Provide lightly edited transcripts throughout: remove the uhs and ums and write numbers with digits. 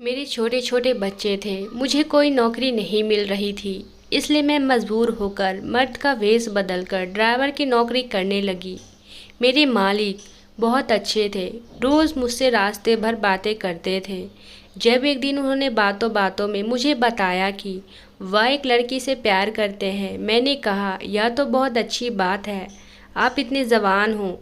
मेरे छोटे छोटे बच्चे थे। मुझे कोई नौकरी नहीं मिल रही थी, इसलिए मैं मजबूर होकर मर्द का वेश बदलकर ड्राइवर की नौकरी करने लगी। मेरे मालिक बहुत अच्छे थे, रोज़ मुझसे रास्ते भर बातें करते थे। जब एक दिन उन्होंने बातों बातों में मुझे बताया कि वह एक लड़की से प्यार करते हैं, मैंने कहा यह तो बहुत अच्छी बात है। आप इतने जवान हो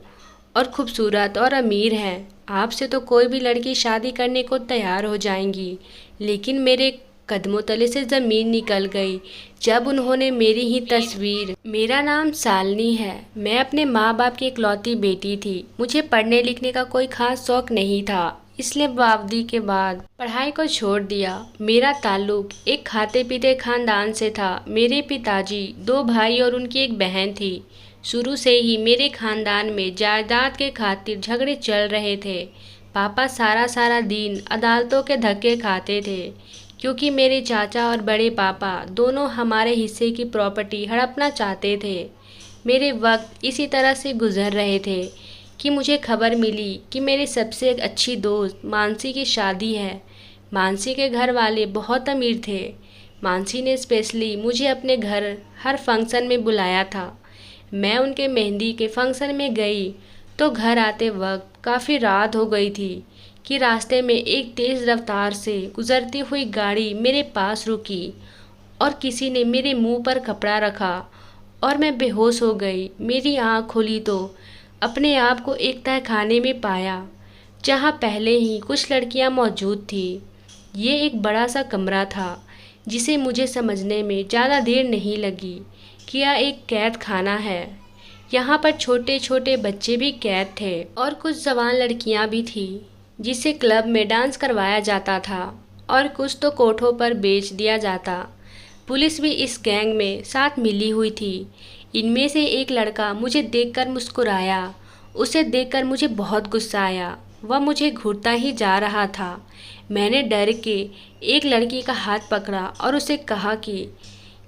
और खूबसूरत और अमीर हैं, आपसे तो कोई भी लड़की शादी करने को तैयार हो जाएंगी। लेकिन मेरे कदमों तले से ज़मीन निकल गई जब उन्होंने मेरी ही तस्वीर। मेरा नाम शालिनी है। मैं अपने माँ बाप की इकलौती बेटी थी। मुझे पढ़ने लिखने का कोई खास शौक नहीं था, इसलिए बावदी के बाद पढ़ाई को छोड़ दिया। मेरा ताल्लुक एक खाते पीते खानदान से था। मेरे पिताजी, दो भाई और उनकी एक बहन थी। शुरू से ही मेरे खानदान में जायदाद के खातिर झगड़े चल रहे थे। पापा सारा सारा दिन अदालतों के धक्के खाते थे, क्योंकि मेरे चाचा और बड़े पापा दोनों हमारे हिस्से की प्रॉपर्टी हड़पना चाहते थे। मेरे वक्त इसी तरह से गुजर रहे थे कि मुझे खबर मिली कि मेरी सबसे अच्छी दोस्त मानसी की शादी है। मानसी के घर वाले बहुत अमीर थे। मानसी ने स्पेशली मुझे अपने घर हर फंक्शन में बुलाया था। मैं उनके मेहंदी के फंक्शन में गई तो घर आते वक्त काफ़ी रात हो गई थी कि रास्ते में एक तेज़ रफ्तार से गुजरती हुई गाड़ी मेरे पास रुकी और किसी ने मेरे मुंह पर कपड़ा रखा और मैं बेहोश हो गई। मेरी आँख खुली तो अपने आप को एक तहखाने में पाया, जहाँ पहले ही कुछ लड़कियाँ मौजूद थी। ये एक बड़ा सा कमरा था जिसे मुझे समझने में ज़्यादा देर नहीं लगी कि यह एक कैद खाना है। यहाँ पर छोटे छोटे बच्चे भी कैद थे और कुछ जवान लड़कियाँ भी थी जिसे क्लब में डांस करवाया जाता था और कुछ तो कोठों पर बेच दिया जाता। पुलिस भी इस गैंग में साथ मिली हुई थी। इनमें से एक लड़का मुझे देखकर मुस्कुराया। उसे देखकर मुझे बहुत गुस्सा आया। वह मुझे घूरता ही जा रहा था। मैंने डर के एक लड़की का हाथ पकड़ा और उसे कहा कि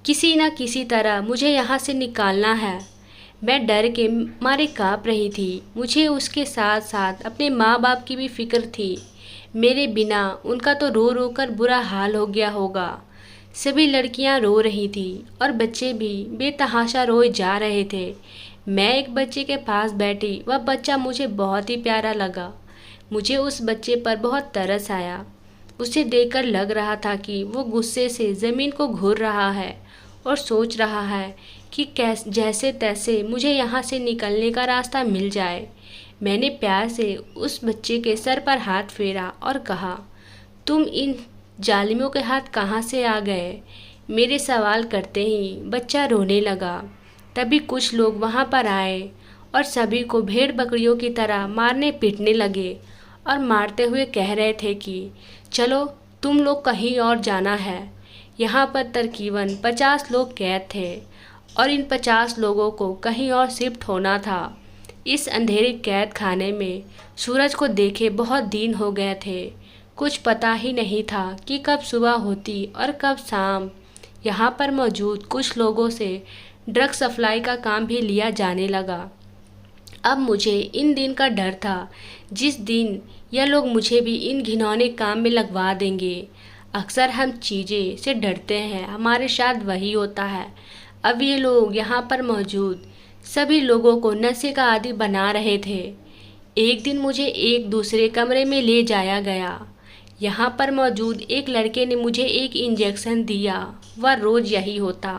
किसी न किसी तरह मुझे यहाँ से निकालना है। मैं डर के मारे काँप रही थी। मुझे उसके साथ साथ अपने माँ बाप की भी फिक्र थी। मेरे बिना उनका तो रो रो कर बुरा हाल हो गया होगा। सभी लड़कियाँ रो रही थी और बच्चे भी बेतहाशा रोए जा रहे थे। मैं एक बच्चे के पास बैठी। वह बच्चा मुझे बहुत ही प्यारा लगा। मुझे उस बच्चे पर बहुत तरस आया। उसे देखकर लग रहा था कि वो गुस्से से ज़मीन को घूर रहा है और सोच रहा है कि जैसे तैसे मुझे यहाँ से निकलने का रास्ता मिल जाए। मैंने प्यार से उस बच्चे के सर पर हाथ फेरा और कहा, तुम इन जालिमों के हाथ कहाँ से आ गए? मेरे सवाल करते ही बच्चा रोने लगा। तभी कुछ लोग वहाँ पर आए और सभी को भेड़ बकरियों की तरह मारने पीटने लगे और मारते हुए कह रहे थे कि चलो तुम लोग कहीं और जाना है। यहाँ पर तकरीबन 50 लोग कैद थे और इन 50 लोगों को कहीं और शिफ्ट होना था। इस अंधेरे कैद खाने में सूरज को देखे बहुत दिन हो गए थे। कुछ पता ही नहीं था कि कब सुबह होती और कब शाम। यहाँ पर मौजूद कुछ लोगों से ड्रग सप्लाई का काम भी लिया जाने लगा। अब मुझे इन दिन का डर था जिस दिन यह लोग मुझे भी इन घिनौने काम में लगवा देंगे। अक्सर हम चीज़ें से डरते हैं, हमारे साथ वही होता है। अब ये लोग यहाँ पर मौजूद सभी लोगों को नशे का आदी बना रहे थे। एक दिन मुझे एक दूसरे कमरे में ले जाया गया। यहाँ पर मौजूद एक लड़के ने मुझे एक इंजेक्शन दिया। वह रोज़ यही होता।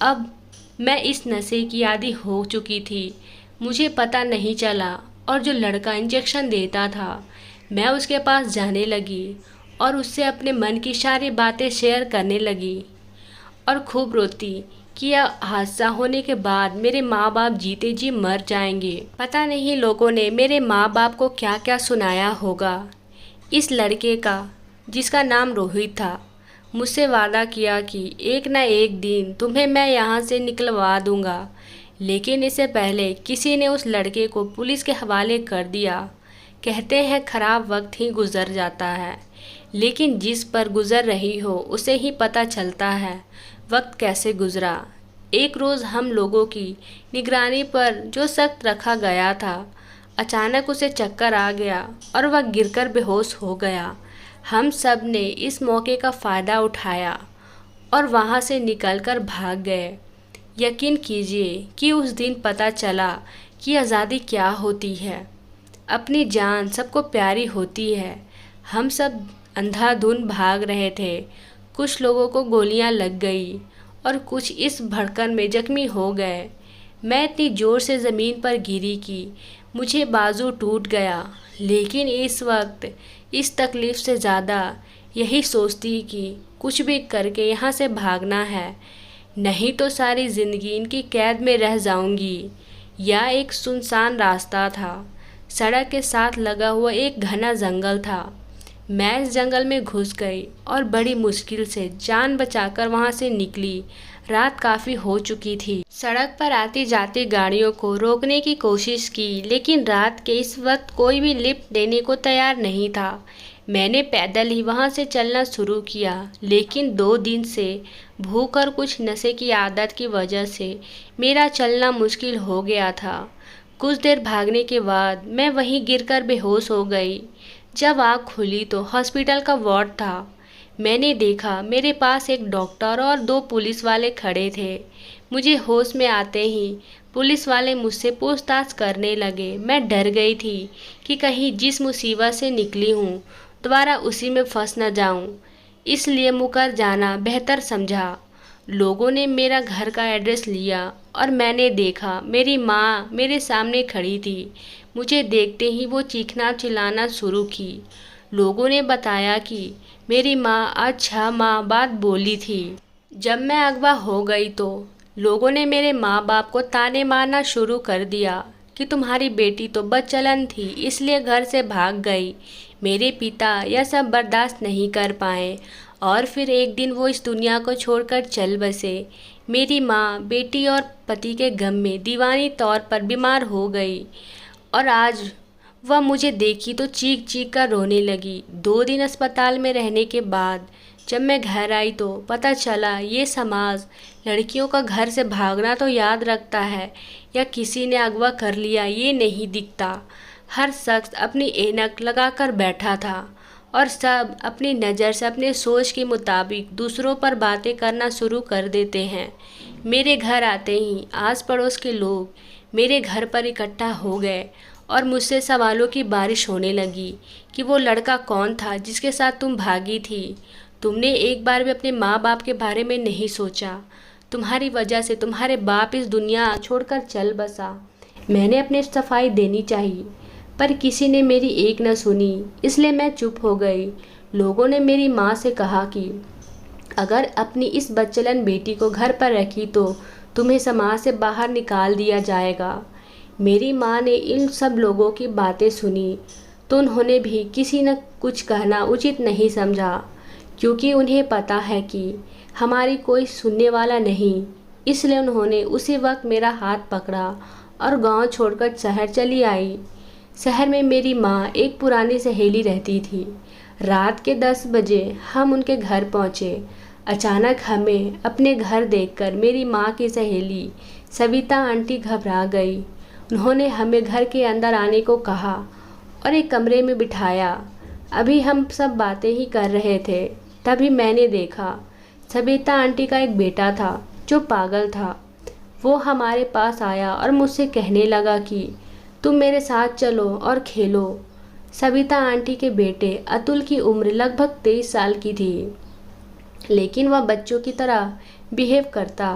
अब मैं इस नशे की आदी हो चुकी थी। मुझे पता नहीं चला और जो लड़का इंजेक्शन देता था, मैं उसके पास जाने लगी और उससे अपने मन की सारी बातें शेयर करने लगी और खूब रोती कि यह हादसा होने के बाद मेरे माँ बाप जीते जी मर जाएंगे। पता नहीं लोगों ने मेरे माँ बाप को क्या क्या सुनाया होगा। इस लड़के का, जिसका नाम रोहित था, मुझसे वादा किया कि एक न एक दिन तुम्हें मैं यहाँ से निकलवा दूँगा। लेकिन इससे पहले किसी ने उस लड़के को पुलिस के हवाले कर दिया। कहते हैं खराब वक्त ही गुजर जाता है, लेकिन जिस पर गुजर रही हो उसे ही पता चलता है वक्त कैसे गुजरा। एक रोज़ हम लोगों की निगरानी पर जो सख्त रखा गया था, अचानक उसे चक्कर आ गया और वह गिरकर बेहोश हो गया। हम सब ने इस मौके का फ़ायदा उठाया और वहाँ से निकलकर भाग गए। यकीन कीजिए कि उस दिन पता चला कि आज़ादी क्या होती है। अपनी जान सबको प्यारी होती है। हम सब अंधाधुंध भाग रहे थे। कुछ लोगों को गोलियां लग गई और कुछ इस भड़कन में जख्मी हो गए। मैं इतनी ज़ोर से ज़मीन पर गिरी कि मुझे बाजू टूट गया। लेकिन इस वक्त इस तकलीफ़ से ज़्यादा यही सोचती कि कुछ भी करके यहाँ से भागना है, नहीं तो सारी ज़िंदगी इनकी कैद में रह जाऊंगी। यह एक सुनसान रास्ता था। सड़क के साथ लगा हुआ एक घना जंगल था। मैं इस जंगल में घुस गई और बड़ी मुश्किल से जान बचाकर वहां से निकली। रात काफ़ी हो चुकी थी। सड़क पर आती जाती गाड़ियों को रोकने की कोशिश की, लेकिन रात के इस वक्त कोई भी लिफ्ट देने को तैयार नहीं था। मैंने पैदल ही वहां से चलना शुरू किया, लेकिन 2 दिन से भूख और कुछ नशे की आदत की वजह से मेरा चलना मुश्किल हो गया था। कुछ देर भागने के बाद मैं वहीं गिरकर बेहोश हो गई। जब आँख खुली तो हॉस्पिटल का वार्ड था। मैंने देखा मेरे पास एक डॉक्टर और 2 पुलिस वाले खड़े थे। मुझे होश में आते ही पुलिस वाले मुझसे पूछताछ करने लगे। मैं डर गई थी कि कहीं जिस मुसीबत से निकली हूँ दोबारा उसी में फंस न जाऊँ, इसलिए मुकर जाना बेहतर समझा। लोगों ने मेरा घर का एड्रेस लिया और मैंने देखा मेरी माँ मेरे सामने खड़ी थी। मुझे देखते ही वो चीखना चिल्लाना शुरू की। लोगों ने बताया कि मेरी माँ आज 6 माह बाद बोली थी। जब मैं अगवा हो गई तो लोगों ने मेरे माँ बाप को ताने मारना शुरू कर दिया कि तुम्हारी बेटी तो बदचलन थी, इसलिए घर से भाग गई। मेरे पिता यह सब बर्दाश्त नहीं कर पाए और फिर एक दिन वो इस दुनिया को छोड़कर चल बसे। मेरी माँ बेटी और पति के गम में दीवानी तौर पर बीमार हो गई और आज वह मुझे देखी तो चीख चीख कर रोने लगी। 2 दिन अस्पताल में रहने के बाद जब मैं घर आई तो पता चला ये समाज लड़कियों का घर से भागना तो याद रखता है या किसी ने अगवा कर लिया ये नहीं दिखता। हर शख्स अपनी ऐनक लगाकर बैठा था और सब अपनी नज़र से अपने सोच के मुताबिक दूसरों पर बातें करना शुरू कर देते हैं। मेरे घर आते ही आस पड़ोस के लोग मेरे घर पर इकट्ठा हो गए और मुझसे सवालों की बारिश होने लगी कि वो लड़का कौन था जिसके साथ तुम भागी थी। तुमने एक बार भी अपने माँ बाप के बारे में नहीं सोचा। तुम्हारी वजह से तुम्हारे बाप इस दुनिया छोड़कर चल बसा। मैंने अपनी सफाई देनी चाहिए पर किसी ने मेरी एक न सुनी, इसलिए मैं चुप हो गई। लोगों ने मेरी माँ से कहा कि अगर अपनी इस बच्चलन बेटी को घर पर रखी तो तुम्हें समाज से बाहर निकाल दिया जाएगा। मेरी माँ ने इन सब लोगों की बातें सुनी तो उन्होंने भी किसी न कुछ कहना उचित नहीं समझा, क्योंकि उन्हें पता है कि हमारी कोई सुनने वाला नहीं। इसलिए उन्होंने उसी वक्त मेरा हाथ पकड़ा और गांव छोड़कर शहर चली आई। शहर में मेरी माँ एक पुरानी सहेली रहती थी। रात के 10 बजे हम उनके घर पहुँचे। अचानक हमें अपने घर देखकर मेरी माँ की सहेली सविता आंटी घबरा गई। उन्होंने हमें घर के अंदर आने को कहा और एक कमरे में बिठाया। अभी हम सब बातें ही कर रहे थे, तभी मैंने देखा सविता आंटी का एक बेटा था जो पागल था। वो हमारे पास आया और मुझसे कहने लगा कि तुम मेरे साथ चलो और खेलो। सविता आंटी के बेटे अतुल की उम्र लगभग 23 साल की थी, लेकिन वह बच्चों की तरह बिहेव करता।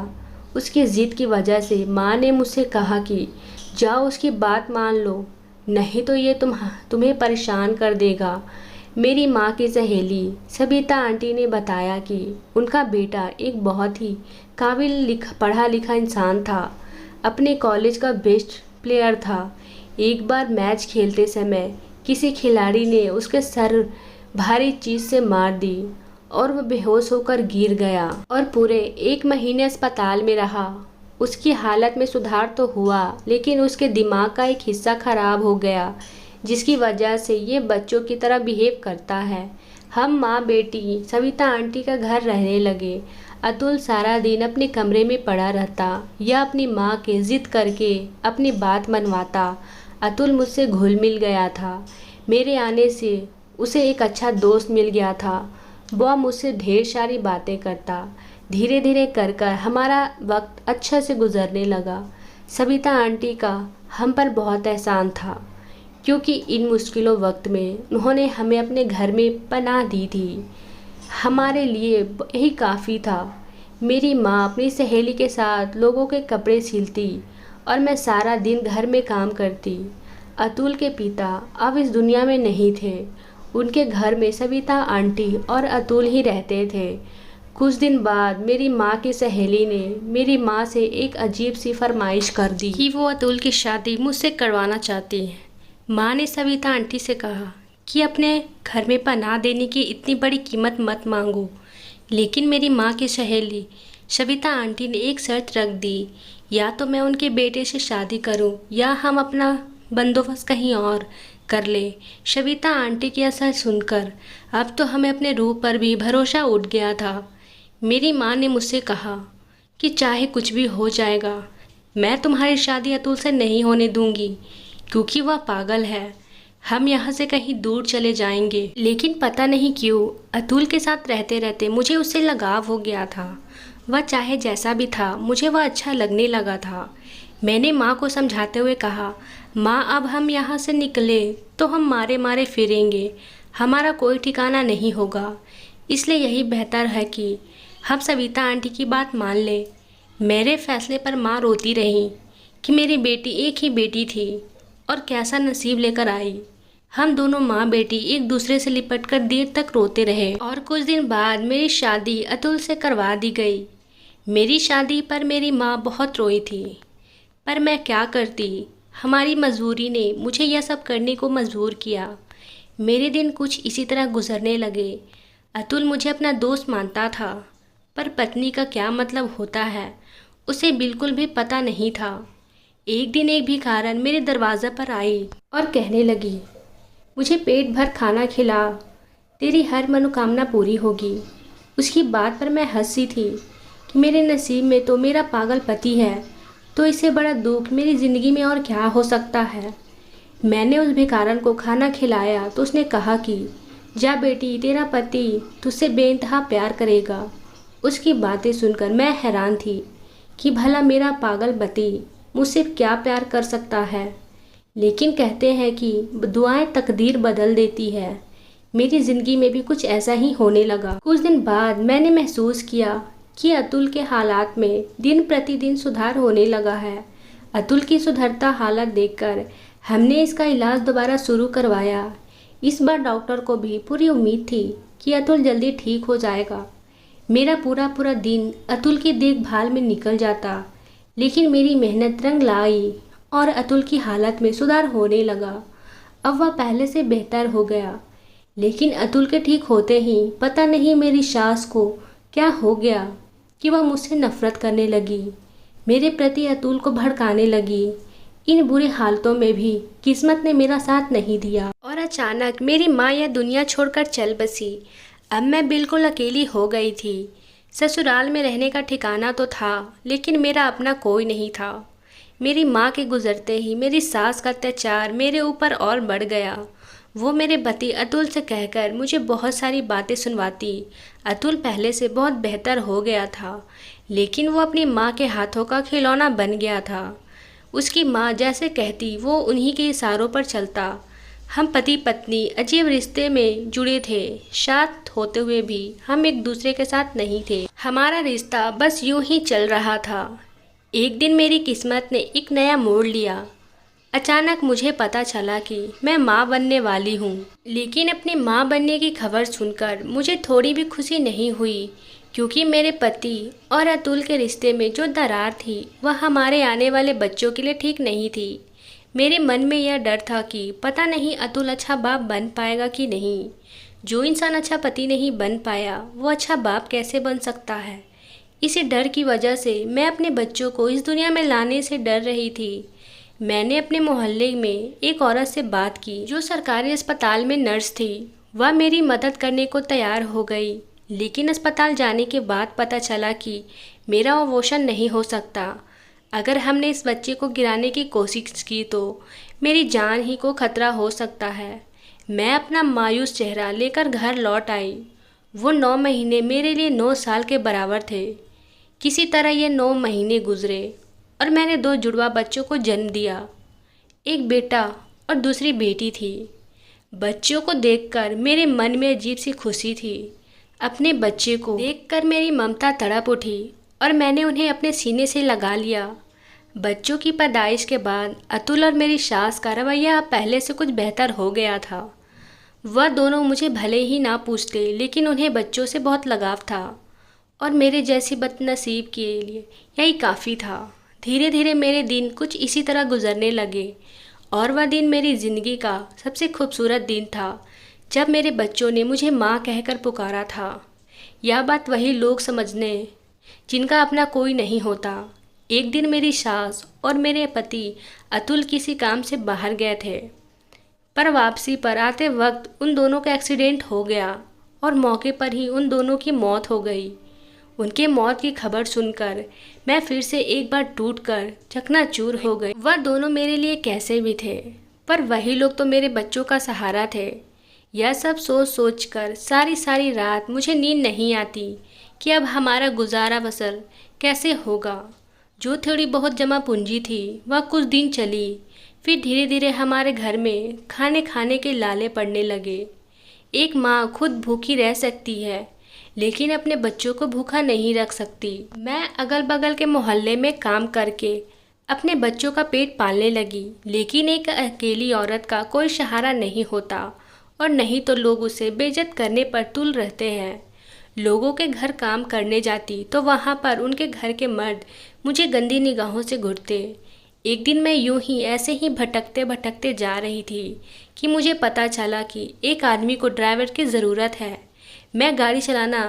उसकी ज़िद की वजह से माँ ने मुझसे कहा कि जाओ उसकी बात मान लो, नहीं तो ये तुम्हें परेशान कर देगा। मेरी माँ की सहेली सविता आंटी ने बताया कि उनका बेटा एक बहुत ही काबिल पढ़ा लिखा इंसान था, अपने कॉलेज का बेस्ट प्लेयर था। एक बार मैच खेलते समय किसी खिलाड़ी ने उसके सर भारी चीज़ से मार दी और वह बेहोश होकर गिर गया और पूरे 1 महीने अस्पताल में रहा। उसकी हालत में सुधार तो हुआ, लेकिन उसके दिमाग का एक हिस्सा खराब हो गया, जिसकी वजह से ये बच्चों की तरह बिहेव करता है। हम माँ बेटी सविता आंटी का घर रहने लगे। अतुल सारा दिन अपने कमरे में पड़ा रहता या अपनी माँ के जिद करके अपनी बात मनवाता। अतुल मुझसे घुल मिल गया था। मेरे आने से उसे एक अच्छा दोस्त मिल गया था। वह मुझसे ढेर सारी बातें करता। धीरे धीरे कर कर हमारा वक्त अच्छा से गुजरने लगा। सविता आंटी का हम पर बहुत एहसान था, क्योंकि इन मुश्किलों वक्त में उन्होंने हमें अपने घर में पनाह दी थी। हमारे लिए यही काफ़ी था। मेरी माँ अपनी सहेली के साथ लोगों के कपड़े सिलती और मैं सारा दिन घर में काम करती। अतुल के पिता अब इस दुनिया में नहीं थे। उनके घर में सविता आंटी और अतुल ही रहते थे। कुछ दिन बाद मेरी माँ की सहेली ने मेरी माँ से एक अजीब सी फरमाइश कर दी कि वो अतुल की शादी मुझसे करवाना चाहती है। माँ ने सविता आंटी से कहा कि अपने घर में पनाह देने की इतनी बड़ी कीमत मत मांगो। लेकिन मेरी माँ की सहेली सविता आंटी ने एक शर्त रख दी, या तो मैं उनके बेटे से शादी करूं या हम अपना बंदोबस्त कहीं और कर ले। सविता आंटी की असर सुनकर अब तो हमें अपने रूह पर भी भरोसा उठ गया था। मेरी माँ ने मुझसे कहा कि चाहे कुछ भी हो जाएगा, मैं तुम्हारी शादी अतुल से नहीं होने दूंगी, क्योंकि वह पागल है। हम यहाँ से कहीं दूर चले जाएंगे। लेकिन पता नहीं क्यों अतुल के साथ रहते रहते मुझे उससे लगाव हो गया था। वह चाहे जैसा भी था, मुझे वह अच्छा लगने लगा था। मैंने माँ को समझाते हुए कहा, माँ अब हम यहाँ से निकले तो हम मारे मारे फिरेंगे, हमारा कोई ठिकाना नहीं होगा। इसलिए यही बेहतर है कि हम सविता आंटी की बात मान लें। मेरे फैसले पर माँ रोती रही कि मेरी बेटी एक ही बेटी थी और कैसा नसीब लेकर आई। हम दोनों माँ बेटी एक दूसरे से लिपटकर देर तक रोते रहे और कुछ दिन बाद मेरी शादी अतुल से करवा दी गई। मेरी शादी पर मेरी माँ बहुत रोई थी, पर मैं क्या करती। हमारी मजबूरी ने मुझे यह सब करने को मजबूर किया। मेरे दिन कुछ इसी तरह गुजरने लगे। अतुल मुझे अपना दोस्त मानता था, पर पत्नी का क्या मतलब होता है उसे बिल्कुल भी पता नहीं था। एक दिन एक भिखारन मेरे दरवाज़ा पर आई और कहने लगी, मुझे पेट भर खाना खिला, तेरी हर मनोकामना पूरी होगी। उसकी बात पर मैं हंसी थी कि मेरे नसीब में तो मेरा पागल पति है, तो इससे बड़ा दुख मेरी ज़िंदगी में और क्या हो सकता है। मैंने उस भिखारन को खाना खिलाया तो उसने कहा कि जा बेटी, तेरा पति तुझसे बेइंतहा प्यार करेगा। उसकी बातें सुनकर मैं हैरान थी कि भला मेरा पागल पति मुझसे क्या प्यार कर सकता है। लेकिन कहते हैं कि दुआएं तकदीर बदल देती है। मेरी ज़िंदगी में भी कुछ ऐसा ही होने लगा। कुछ दिन बाद मैंने महसूस किया कि अतुल के हालात में दिन प्रतिदिन सुधार होने लगा है। अतुल की सुधरता हालत देखकर हमने इसका इलाज दोबारा शुरू करवाया। इस बार डॉक्टर को भी पूरी उम्मीद थी कि अतुल जल्दी ठीक हो जाएगा। मेरा पूरा दिन अतुल की देखभाल में निकल जाता, लेकिन मेरी मेहनत रंग लाई और अतुल की हालत में सुधार होने लगा। अब वह पहले से बेहतर हो गया। लेकिन अतुल के ठीक होते ही पता नहीं मेरी सास को क्या हो गया कि वह मुझसे नफरत करने लगी, मेरे प्रति अतुल को भड़काने लगी। इन बुरी हालतों में भी किस्मत ने मेरा साथ नहीं दिया और अचानक मेरी माँ यह दुनिया छोड़कर चल बसी। अब मैं बिल्कुल अकेली हो गई थी। ससुराल में रहने का ठिकाना तो था, लेकिन मेरा अपना कोई नहीं था। मेरी माँ के गुजरते ही मेरी सास का अत्याचार मेरे ऊपर और बढ़ गया। वो मेरे पति अतुल से कहकर मुझे बहुत सारी बातें सुनवाती। अतुल पहले से बहुत बेहतर हो गया था, लेकिन वो अपनी माँ के हाथों का खिलौना बन गया था। उसकी माँ जैसे कहती वो उन्हीं के इशारों पर चलता। हम पति पत्नी अजीब रिश्ते में जुड़े थे। साथ होते हुए भी हम एक दूसरे के साथ नहीं थे। हमारा रिश्ता बस यूं ही चल रहा था। एक दिन मेरी किस्मत ने एक नया मोड़ लिया। अचानक मुझे पता चला कि मैं माँ बनने वाली हूँ। लेकिन अपनी माँ बनने की खबर सुनकर मुझे थोड़ी भी खुशी नहीं हुई, क्योंकि मेरे पति और अतुल के रिश्ते में जो दरार थी वह हमारे आने वाले बच्चों के लिए ठीक नहीं थी। मेरे मन में यह डर था कि पता नहीं अतुल अच्छा बाप बन पाएगा कि नहीं। जो इंसान अच्छा पति नहीं बन पाया वो अच्छा बाप कैसे बन सकता है। इसी डर की वजह से मैं अपने बच्चों को इस दुनिया में लाने से डर रही थी। मैंने अपने मोहल्ले में एक औरत से बात की जो सरकारी अस्पताल में नर्स थी। वह मेरी मदद करने को तैयार हो गई, लेकिन अस्पताल जाने के बाद पता चला कि मेरा अबॉर्शन नहीं हो सकता। अगर हमने इस बच्चे को गिराने की कोशिश की तो मेरी जान ही को खतरा हो सकता है। मैं अपना मायूस चेहरा लेकर घर लौट आई। वो 9 महीने मेरे लिए 9 साल के बराबर थे। किसी तरह ये 9 महीने गुजरे और मैंने 2 जुड़वा बच्चों को जन्म दिया। एक बेटा और दूसरी बेटी थी। बच्चों को देखकर मेरे मन में अजीब सी खुशी थी। अपने बच्चे को देखकर मेरी ममता तड़प उठी और मैंने उन्हें अपने सीने से लगा लिया। बच्चों की पैदाइश के बाद अतुल और मेरी सास का रवैया अब पहले से कुछ बेहतर हो गया था। वह दोनों मुझे भले ही ना पूछते, लेकिन उन्हें बच्चों से बहुत लगाव था और मेरे जैसी बदनसीब के लिए यही काफ़ी था। धीरे धीरे मेरे दिन कुछ इसी तरह गुजरने लगे और वह दिन मेरी ज़िंदगी का सबसे खूबसूरत दिन था जब मेरे बच्चों ने मुझे माँ कहकर पुकारा था। यह बात वही लोग समझने जिनका अपना कोई नहीं होता। एक दिन मेरी सास और मेरे पति अतुल किसी काम से बाहर गए थे, पर वापसी पर आते वक्त उन दोनों का एक्सीडेंट हो गया और मौके पर ही उन दोनों की मौत हो गई। उनके मौत की खबर सुनकर मैं फिर से एक बार टूटकर चकनाचूर हो गई। वह दोनों मेरे लिए कैसे भी थे, पर वही लोग तो मेरे बच्चों का सहारा थे। यह सब सोच सोच कर सारी सारी रात मुझे नींद नहीं आती कि अब हमारा गुजारा बसर कैसे होगा। जो थोड़ी बहुत जमा पूंजी थी वह कुछ दिन चली, फिर धीरे धीरे हमारे घर में खाने के लाले पड़ने लगे। एक माँ खुद भूखी रह सकती है, लेकिन अपने बच्चों को भूखा नहीं रख सकती। मैं अगल बगल के मोहल्ले में काम करके अपने बच्चों का पेट पालने लगी, लेकिन एक अकेली औरत का कोई सहारा नहीं होता और नहीं तो लोग उसे बेइज्जत करने पर तुल रहते हैं। लोगों के घर काम करने जाती तो वहाँ पर उनके घर के मर्द मुझे गंदी निगाहों से घूरते। एक दिन मैं यूं ही ऐसे ही भटकते भटकते जा रही थी कि मुझे पता चला कि एक आदमी को ड्राइवर की ज़रूरत है। मैं गाड़ी चलाना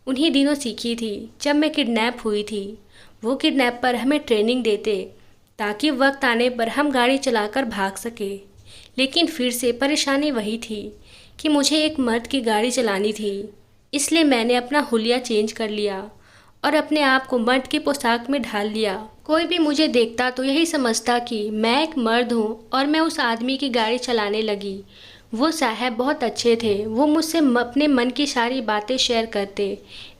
उन्हीं दिनों सीखी थी जब मैं किडनैप हुई थी। वो किडनैपर हमें ट्रेनिंग देते ताकि वक्त आने पर हम गाड़ी चलाकर भाग सके। लेकिन फिर से परेशानी वही थी कि मुझे एक मर्द की गाड़ी चलानी थी, इसलिए मैंने अपना हुलिया चेंज कर लिया और अपने आप को मर्द की पोशाक में ढाल लिया। कोई भी मुझे देखता तो यही समझता कि मैं एक मर्द हूँ और मैं उस आदमी की गाड़ी चलाने लगी। वो साहब बहुत अच्छे थे, वो मुझसे अपने मन की सारी बातें शेयर करते।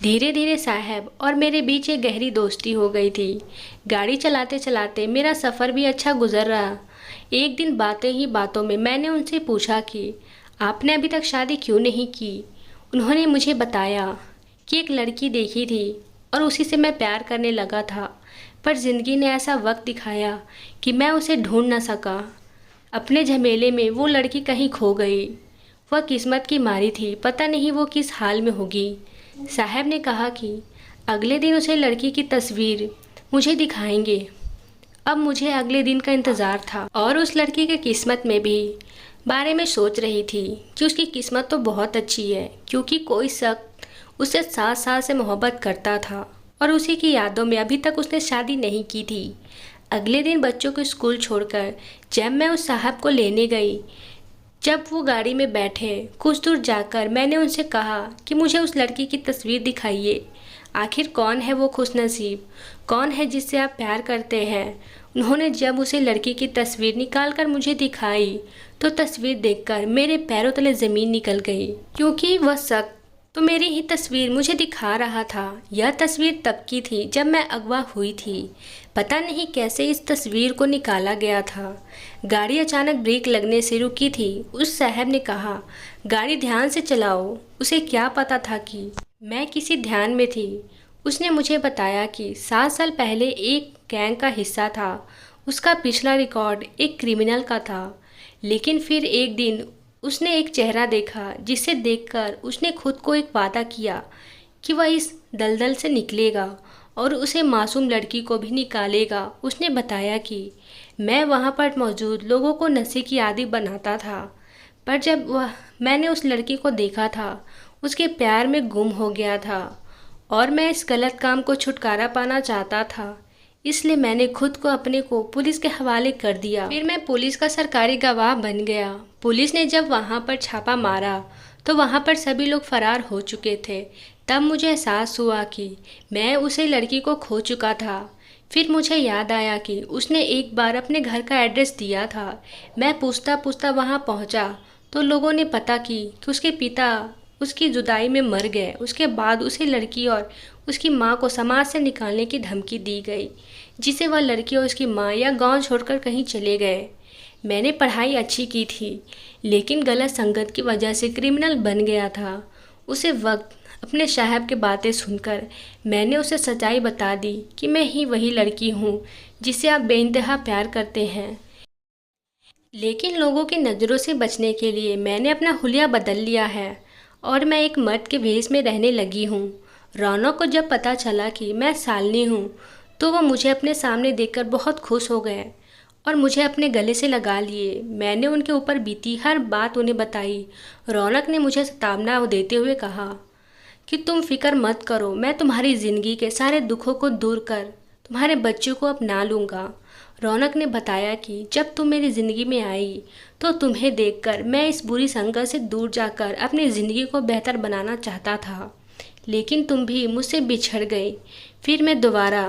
धीरे धीरे साहब और मेरे बीच एक गहरी दोस्ती हो गई थी। गाड़ी चलाते चलाते मेरा सफ़र भी अच्छा गुजर रहा। एक दिन बातें ही बातों में मैंने उनसे पूछा कि आपने अभी तक शादी क्यों नहीं की। उन्होंने मुझे बताया कि एक लड़की देखी थी और उसी से मैं प्यार करने लगा था, पर ज़िंदगी ने ऐसा वक्त दिखाया कि मैं उसे ढूंढ न सका। अपने झमेले में वो लड़की कहीं खो गई। वह किस्मत की मारी थी, पता नहीं वो किस हाल में होगी। साहब ने कहा कि अगले दिन उसे लड़की की तस्वीर मुझे दिखाएंगे। अब मुझे अगले दिन का इंतज़ार था और उस लड़की के किस्मत में भी बारे में सोच रही थी कि उसकी किस्मत तो बहुत अच्छी है, क्योंकि कोई शख्स उससे 7 साल से मोहब्बत करता था और उसी की यादों में अभी तक उसने शादी नहीं की थी। अगले दिन बच्चों को स्कूल छोड़कर जब मैं उस साहब को लेने गई, जब वो गाड़ी में बैठे कुछ दूर जाकर मैंने उनसे कहा कि मुझे उस लड़की की तस्वीर दिखाइए। आखिर कौन है वो खुशनसीब, कौन है जिससे आप प्यार करते हैं। उन्होंने जब उसे लड़की की तस्वीर निकाल कर मुझे दिखाई तो तस्वीर देखकर मेरे पैरों तले ज़मीन निकल गई, क्योंकि वह शख्स तो मेरी ही तस्वीर मुझे दिखा रहा था। यह तस्वीर तब की थी जब मैं अगवा हुई थी। पता नहीं कैसे इस तस्वीर को निकाला गया था। गाड़ी अचानक ब्रेक लगने से रुकी थी। उस साहब ने कहा, गाड़ी ध्यान से चलाओ। उसे क्या पता था कि मैं किसी ध्यान में थी। उसने मुझे बताया कि 7 साल पहले एक गैंग का हिस्सा था। उसका पिछला रिकॉर्ड एक क्रिमिनल का था, लेकिन फिर एक दिन उसने एक चेहरा देखा जिसे देखकर उसने खुद को एक वादा किया कि वह इस दलदल से निकलेगा और उसे मासूम लड़की को भी निकालेगा। उसने बताया कि मैं वहाँ पर मौजूद लोगों को नशे की आदी बनाता था, पर जब मैंने उस लड़की को देखा था उसके प्यार में गुम हो गया था और मैं इस गलत काम को छुटकारा पाना चाहता था, इसलिए मैंने खुद को अपने को पुलिस के हवाले कर दिया। फिर मैं पुलिस का सरकारी गवाह बन गया। पुलिस ने जब वहाँ पर छापा मारा तो वहाँ पर सभी लोग फरार हो चुके थे। तब मुझे एहसास हुआ कि मैं उसे लड़की को खो चुका था। फिर मुझे याद आया कि उसने एक बार अपने घर का एड्रेस दिया था। मैं पूछता पूछता वहाँ पहुँचा तो लोगों ने पता की कि उसके पिता उसकी जुदाई में मर गए। उसके बाद उसे लड़की और उसकी माँ को समाज से निकालने की धमकी दी गई, जिसे वह लड़की और उसकी माँ या गांव छोड़कर कहीं चले गए। मैंने पढ़ाई अच्छी की थी, लेकिन गलत संगत की वजह से क्रिमिनल बन गया था। उसे वक्त अपने साहब की बातें सुनकर मैंने उसे सच्चाई बता दी कि मैं ही वही लड़की हूँ जिसे आप बेइंतहा प्यार करते हैं। लेकिन लोगों की नज़रों से बचने के लिए मैंने अपना हुलिया बदल लिया है और मैं एक मर्द के भेष में रहने लगी हूँ। रौनक को जब पता चला कि मैं शालिनी हूँ, तो वह मुझे अपने सामने देखकर बहुत खुश हो गए और मुझे अपने गले से लगा लिए। मैंने उनके ऊपर बीती हर बात उन्हें बताई। रौनक ने मुझे सतावना देते हुए कहा कि तुम फिक्र मत करो, मैं तुम्हारी ज़िंदगी के सारे दुखों को दूर कर तुम्हारे बच्चों को अपना लूँगा। रौनक ने बताया कि जब तुम मेरी ज़िंदगी में आई तो तुम्हें देखकर मैं इस बुरी संगत से दूर जाकर अपनी ज़िंदगी को बेहतर बनाना चाहता था, लेकिन तुम भी मुझसे बिछड़ गई। फिर मैं दोबारा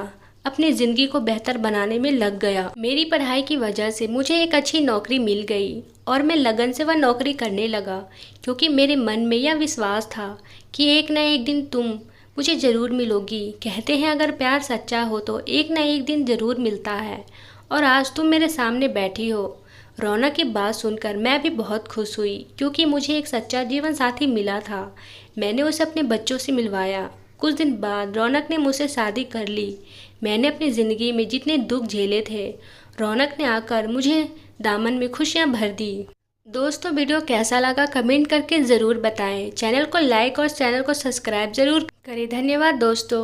अपनी ज़िंदगी को बेहतर बनाने में लग गया। मेरी पढ़ाई की वजह से मुझे एक अच्छी नौकरी मिल गई और मैं लगन से वह नौकरी करने लगा, क्योंकि मेरे मन में यह विश्वास था कि एक न एक दिन तुम मुझे ज़रूर मिलोगी। कहते हैं अगर प्यार सच्चा हो तो एक न एक दिन ज़रूर मिलता है, और आज तुम मेरे सामने बैठी हो। रौनक की बात सुनकर मैं भी बहुत खुश हुई, क्योंकि मुझे एक सच्चा जीवन साथी मिला था। मैंने उसे अपने बच्चों से मिलवाया। कुछ दिन बाद रौनक ने मुझसे शादी कर ली। मैंने अपनी ज़िंदगी में जितने दुख झेले थे, रौनक ने आकर मुझे दामन में खुशियाँ भर दी। दोस्तों, वीडियो कैसा लगा कमेंट करके ज़रूर बताएं। चैनल को लाइक और चैनल को सब्सक्राइब ज़रूर करें। धन्यवाद दोस्तों।